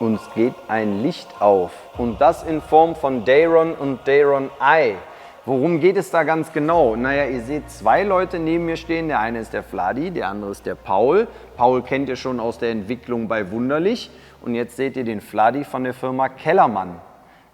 Uns geht ein Licht auf und das in Form von Dayron und Dayron Eye. Worum geht es da ganz genau? Naja, ihr seht zwei Leute neben mir stehen. Der eine ist der Vladi, der andere ist der Paul. Paul kennt ihr schon aus der Entwicklung bei Wunderlich. Und jetzt seht ihr den Vladi von der Firma Kellermann.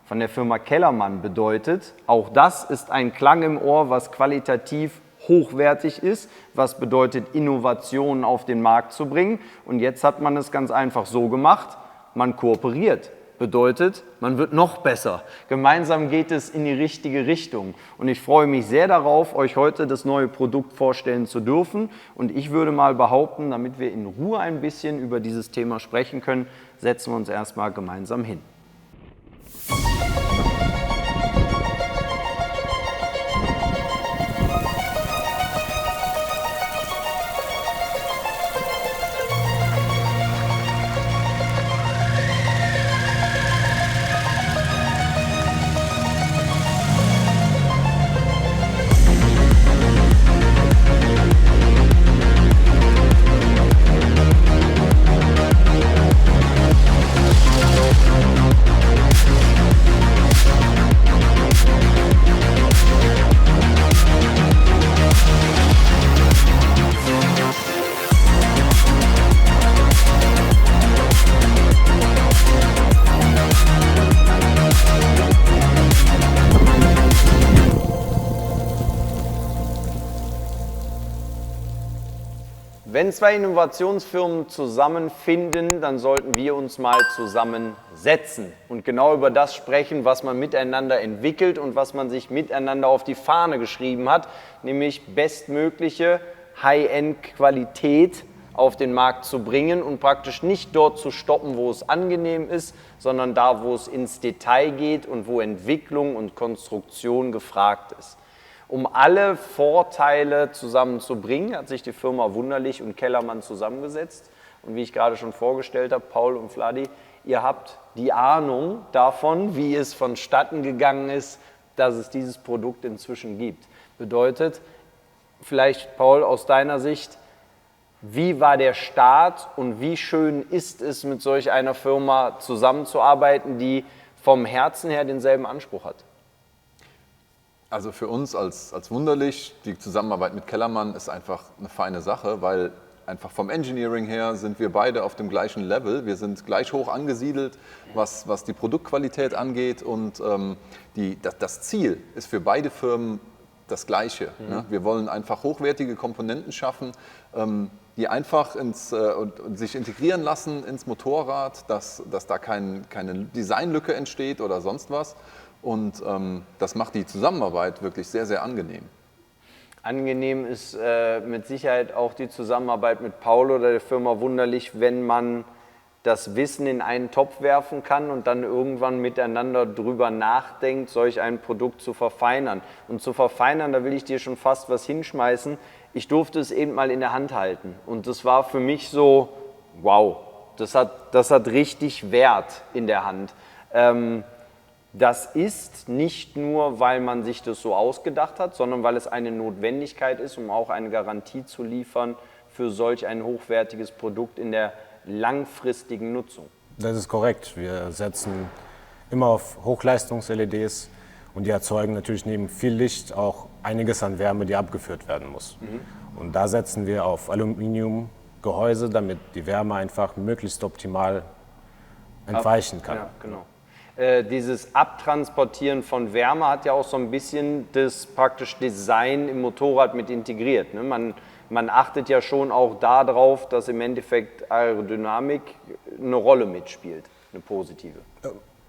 Von der Firma Kellermann bedeutet, auch das ist ein Klang im Ohr, was qualitativ hochwertig ist, was bedeutet, Innovationen auf den Markt zu bringen. Und jetzt hat man es ganz einfach so gemacht, man kooperiert. Bedeutet, man wird noch besser. Gemeinsam geht es in die richtige Richtung. Und ich freue mich sehr darauf, euch heute das neue Produkt vorstellen zu dürfen. Und ich würde mal behaupten, damit wir in Ruhe ein bisschen über dieses Thema sprechen können, setzen wir uns erstmal gemeinsam hin. Wenn zwei Innovationsfirmen zusammenfinden, dann sollten wir uns mal zusammensetzen und genau über das sprechen, was man miteinander entwickelt und was man sich miteinander auf die Fahne geschrieben hat, nämlich bestmögliche High-End-Qualität auf den Markt zu bringen und praktisch nicht dort zu stoppen, wo es angenehm ist, sondern da, wo es ins Detail geht und wo Entwicklung und Konstruktion gefragt ist. Um alle Vorteile zusammenzubringen, hat sich die Firma Wunderlich und Kellermann zusammengesetzt. Und wie ich gerade schon vorgestellt habe, Paul und Vladi, ihr habt die Ahnung davon, wie es vonstatten gegangen ist, dass es dieses Produkt inzwischen gibt. Bedeutet, vielleicht Paul aus deiner Sicht, wie war der Start und wie schön ist es, mit solch einer Firma zusammenzuarbeiten, die vom Herzen her denselben Anspruch hat? Also für uns als Wunderlich, die Zusammenarbeit mit Kellermann ist einfach eine feine Sache, weil einfach vom Engineering her sind wir beide auf dem gleichen Level. Wir sind gleich hoch angesiedelt, was die Produktqualität angeht und das Ziel ist für beide Firmen das Gleiche. Ne? Wir wollen einfach hochwertige Komponenten schaffen, die einfach sich integrieren lassen ins Motorrad, dass da keine Designlücke entsteht oder sonst was. Und das macht die Zusammenarbeit wirklich sehr, sehr angenehm. Angenehm ist mit Sicherheit auch die Zusammenarbeit mit Paul oder der Firma Wunderlich, wenn man das Wissen in einen Topf werfen kann und dann irgendwann miteinander drüber nachdenkt, solch ein Produkt zu verfeinern. Und zu verfeinern, da will ich dir schon fast was hinschmeißen. Ich durfte es eben mal in der Hand halten und das war für mich so, wow, das hat richtig Wert in der Hand. Das ist nicht nur, weil man sich das so ausgedacht hat, sondern weil es eine Notwendigkeit ist, um auch eine Garantie zu liefern für solch ein hochwertiges Produkt in der langfristigen Nutzung. Das ist korrekt. Wir setzen immer auf Hochleistungs-LEDs und die erzeugen natürlich neben viel Licht auch einiges an Wärme, die abgeführt werden muss. Und da setzen wir auf Aluminiumgehäuse, damit die Wärme einfach möglichst optimal entweichen kann. Ja, genau. Dieses Abtransportieren von Wärme hat ja auch so ein bisschen das praktisch Design im Motorrad mit integriert. Ne? Man achtet ja schon auch darauf, dass im Endeffekt Aerodynamik eine Rolle mitspielt, eine positive.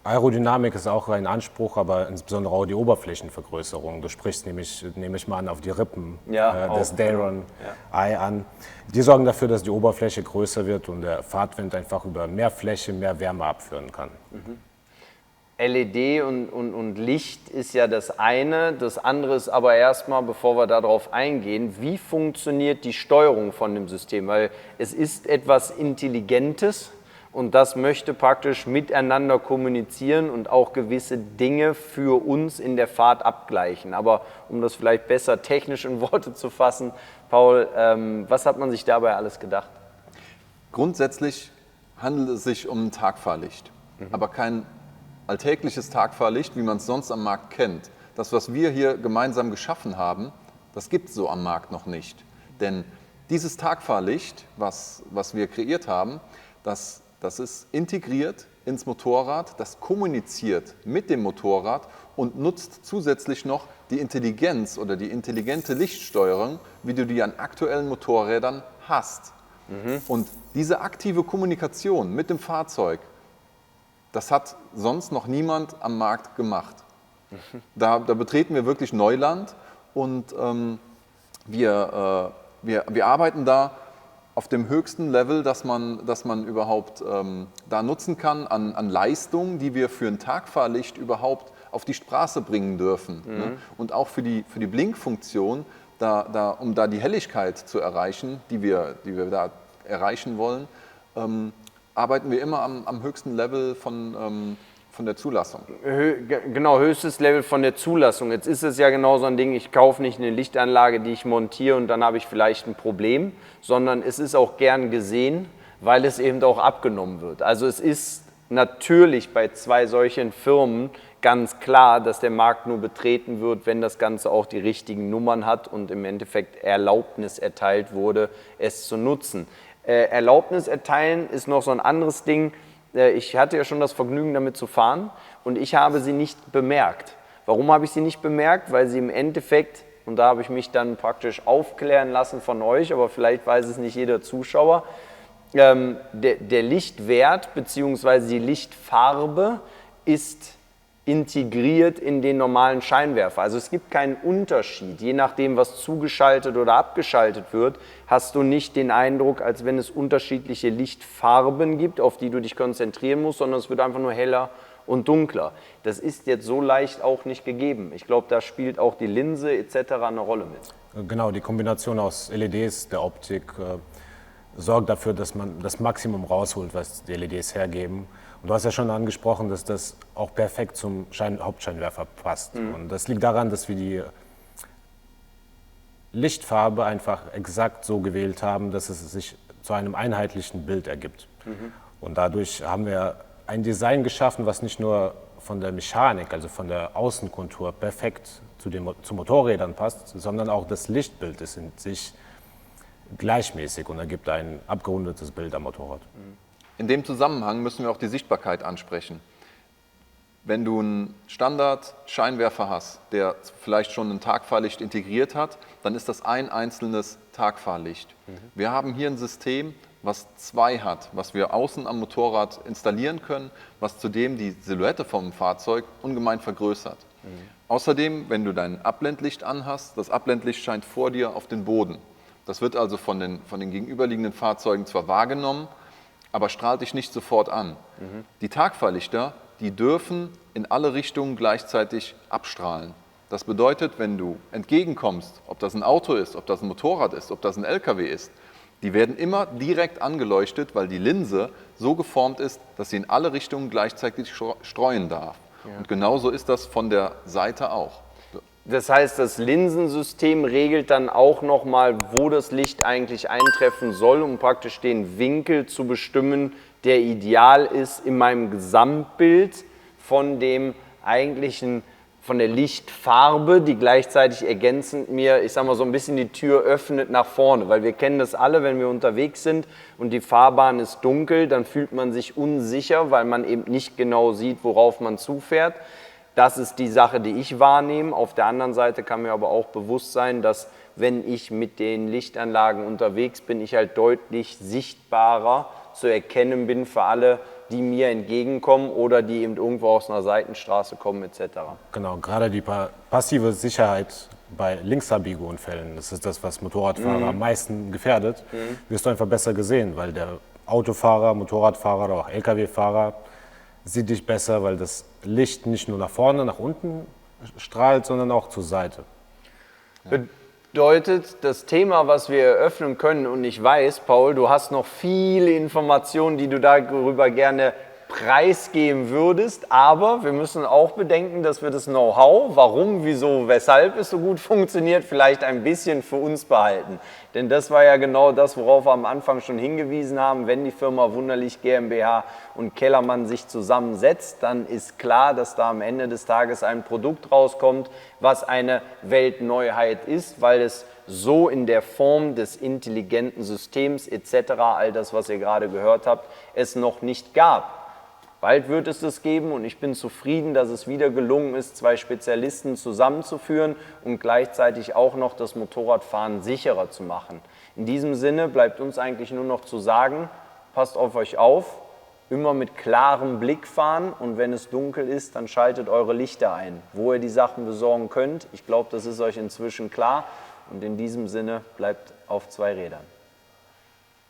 Aerodynamik ist auch ein Anspruch, aber insbesondere auch die Oberflächenvergrößerung. Du sprichst nämlich, nehme ich mal an, auf die Rippen des Dayron Eye an. Die sorgen dafür, dass die Oberfläche größer wird und der Fahrtwind einfach über mehr Fläche mehr Wärme abführen kann. LED und Licht ist ja das eine, das andere ist aber erstmal, bevor wir darauf eingehen, wie funktioniert die Steuerung von dem System? Weil es ist etwas Intelligentes und das möchte praktisch miteinander kommunizieren und auch gewisse Dinge für uns in der Fahrt abgleichen. Aber um das vielleicht besser technisch in Worte zu fassen, Paul, was hat man sich dabei alles gedacht? Grundsätzlich handelt es sich um ein Tagfahrlicht, aber kein alltägliches Tagfahrlicht, wie man es sonst am Markt kennt. Das, was wir hier gemeinsam geschaffen haben, das gibt es so am Markt noch nicht. Denn dieses Tagfahrlicht, was wir kreiert haben, das ist integriert ins Motorrad, das kommuniziert mit dem Motorrad und nutzt zusätzlich noch die Intelligenz oder die intelligente Lichtsteuerung, wie du die an aktuellen Motorrädern hast. Und diese aktive Kommunikation mit dem Fahrzeug, das hat sonst noch niemand am Markt gemacht. Da betreten wir wirklich Neuland und wir arbeiten da auf dem höchsten Level, das man überhaupt da nutzen kann an Leistung, die wir für ein Tagfahrlicht überhaupt auf die Straße bringen dürfen. Ne? Und auch für die Blinkfunktion, um da die Helligkeit zu erreichen, die wir da erreichen wollen, arbeiten wir immer am höchsten Level von der Zulassung. Genau, höchstes Level von der Zulassung. Jetzt ist es ja genau so ein Ding, ich kaufe nicht eine Lichtanlage, die ich montiere und dann habe ich vielleicht ein Problem, sondern es ist auch gern gesehen, weil es eben auch abgenommen wird. Also es ist natürlich bei zwei solchen Firmen ganz klar, dass der Markt nur betreten wird, wenn das Ganze auch die richtigen Nummern hat und im Endeffekt Erlaubnis erteilt wurde, es zu nutzen. Erlaubnis erteilen ist noch so ein anderes Ding. Ich hatte ja schon das Vergnügen, damit zu fahren und ich habe sie nicht bemerkt. Warum habe ich sie nicht bemerkt? Weil sie im Endeffekt, und da habe ich mich dann praktisch aufklären lassen von euch, aber vielleicht weiß es nicht jeder Zuschauer, der Lichtwert bzw. die Lichtfarbe ist integriert in den normalen Scheinwerfer. Also es gibt keinen Unterschied. Je nachdem, was zugeschaltet oder abgeschaltet wird, hast du nicht den Eindruck, als wenn es unterschiedliche Lichtfarben gibt, auf die du dich konzentrieren musst, sondern es wird einfach nur heller und dunkler. Das ist jetzt so leicht auch nicht gegeben. Ich glaube, da spielt auch die Linse etc. eine Rolle mit. Genau, die Kombination aus LEDs, der Optik, sorgt dafür, dass man das Maximum rausholt, was die LEDs hergeben. Und du hast ja schon angesprochen, dass das auch perfekt zum Hauptscheinwerfer passt. Und das liegt daran, dass wir die Lichtfarbe einfach exakt so gewählt haben, dass es sich zu einem einheitlichen Bild ergibt. Und dadurch haben wir ein Design geschaffen, was nicht nur von der Mechanik, also von der Außenkontur perfekt zu Motorrädern passt, sondern auch das Lichtbild ist in sich gleichmäßig und ergibt ein abgerundetes Bild am Motorrad. In dem Zusammenhang müssen wir auch die Sichtbarkeit ansprechen. Wenn du einen Standard-Scheinwerfer hast, der vielleicht schon ein Tagfahrlicht integriert hat, dann ist das ein einzelnes Tagfahrlicht. Wir haben hier ein System, was zwei hat, was wir außen am Motorrad installieren können, was zudem die Silhouette vom Fahrzeug ungemein vergrößert. Außerdem, wenn du dein Abblendlicht anhast, das Abblendlicht scheint vor dir auf den Boden. Das wird also von den gegenüberliegenden Fahrzeugen zwar wahrgenommen, aber strahlt dich nicht sofort an. Die Tagfahrlichter, die dürfen in alle Richtungen gleichzeitig abstrahlen. Das bedeutet, wenn du entgegenkommst, ob das ein Auto ist, ob das ein Motorrad ist, ob das ein LKW ist, die werden immer direkt angeleuchtet, weil die Linse so geformt ist, dass sie in alle Richtungen gleichzeitig streuen darf. Ja. Und genauso ist das von der Seite auch. Das heißt, das Linsensystem regelt dann auch nochmal, wo das Licht eigentlich eintreffen soll, um praktisch den Winkel zu bestimmen, der ideal ist in meinem Gesamtbild von dem eigentlichen, von der Lichtfarbe, die gleichzeitig ergänzend mir, ich sag mal, so ein bisschen die Tür öffnet nach vorne. Weil wir kennen das alle, wenn wir unterwegs sind und die Fahrbahn ist dunkel, dann fühlt man sich unsicher, weil man eben nicht genau sieht, worauf man zufährt. Das ist die Sache, die ich wahrnehme. Auf der anderen Seite kann mir aber auch bewusst sein, dass wenn ich mit den Lichtanlagen unterwegs bin, ich halt deutlich sichtbarer zu erkennen bin für alle, die mir entgegenkommen oder die eben irgendwo aus einer Seitenstraße kommen etc. Genau, gerade die passive Sicherheit bei Linksabbiegeunfällen, das ist das, was Motorradfahrer am meisten gefährdet, wirst du einfach besser gesehen, weil der Autofahrer, Motorradfahrer oder auch Lkw-Fahrer sieht dich besser, weil das Licht nicht nur nach vorne, nach unten strahlt, sondern auch zur Seite. Ja. Bedeutet, das Thema, was wir eröffnen können, und ich weiß, Paul, du hast noch viele Informationen, die du darüber gerne preisgeben würdest, aber wir müssen auch bedenken, dass wir das Know-how, warum, wieso, weshalb es so gut funktioniert, vielleicht ein bisschen für uns behalten. Denn das war ja genau das, worauf wir am Anfang schon hingewiesen haben. Wenn die Firma Wunderlich GmbH und Kellermann sich zusammensetzt, dann ist klar, dass da am Ende des Tages ein Produkt rauskommt, was eine Weltneuheit ist, weil es so in der Form des intelligenten Systems etc., all das, was ihr gerade gehört habt, es noch nicht gab. Bald wird es das geben und ich bin zufrieden, dass es wieder gelungen ist, zwei Spezialisten zusammenzuführen und gleichzeitig auch noch das Motorradfahren sicherer zu machen. In diesem Sinne bleibt uns eigentlich nur noch zu sagen, passt auf euch auf, immer mit klarem Blick fahren und wenn es dunkel ist, dann schaltet eure Lichter ein. Wo ihr die Sachen besorgen könnt, ich glaube, das ist euch inzwischen klar und in diesem Sinne bleibt auf zwei Rädern.